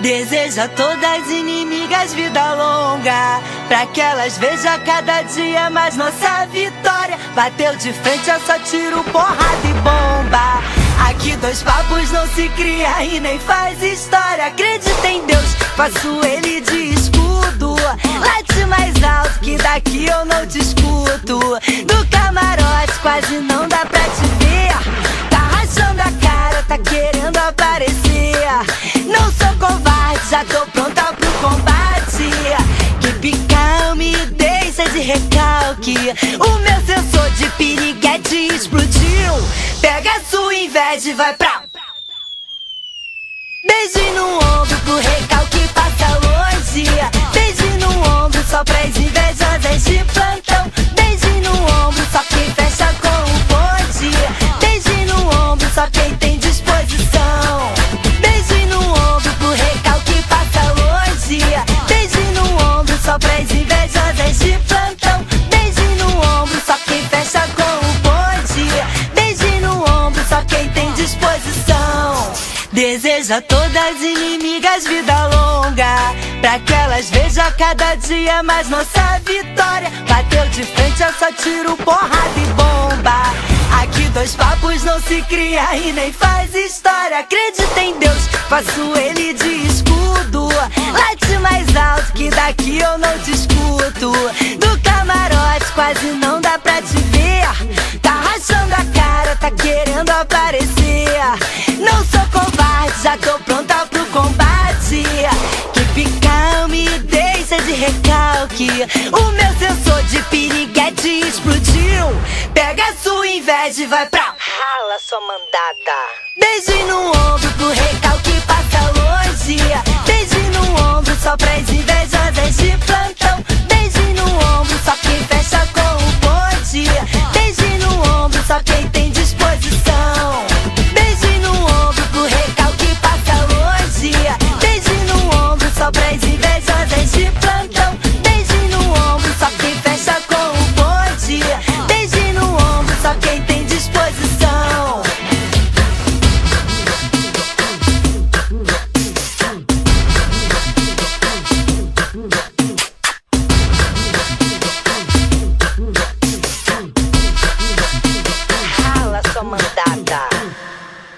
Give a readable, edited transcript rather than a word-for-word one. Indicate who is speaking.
Speaker 1: Deseja a todas as inimigas vida longa, pra que elas vejam cada dia mais nossa vitória. Bateu de frente, é só tiro, porrada e bomba. Aqui dois papos não se cria e nem faz história. Acredita em Deus, faço ele de escudo. Late mais alto que daqui eu não te escuto. Do camarote quase não dá pra te ver. Tá rachando a cara, tá querendo aparecer. Não sou covarde, já tô pronta pro combate. Que calma e deixa de recalque. O meu sensor de piriguete explodiu. Pega a sua inveja e vai pra... Beijo no ombro pro recalque passa longe. Beijo no ombro só pras invejosas de plantão. Beijo no ombro só quem fecha com o bonde. Beijo no ombro só quem tem disposição. Beijo no ombro pro recalque passa longe. Beijo no ombro só pras invejosas de plantão. Beijo no ombro só quem fecha com o bonde. Beijo no ombro só quem tem disposição. Deseja a todas as inimigas vida longa, pra que elas vejam cada dia mais nossa vitória. Bateu de frente, é só tiro, porrada e bomba. Aqui dois papos não se cria e nem faz história. Acredita em Deus, faço ele de escudo. Late mais alto que daqui eu não te escuto. Do camarote quase não dá pra te ver. Tá rachando a cara, tá querendo aparecer. Não sou covarde, já tô pronta pro combate. Que calma e deixa de recalque. O meu sensor de piriguete explodiu. Pega a sua inveja e vai pra...
Speaker 2: Rala, sua mandada.
Speaker 1: Beijo no ombro pro recalque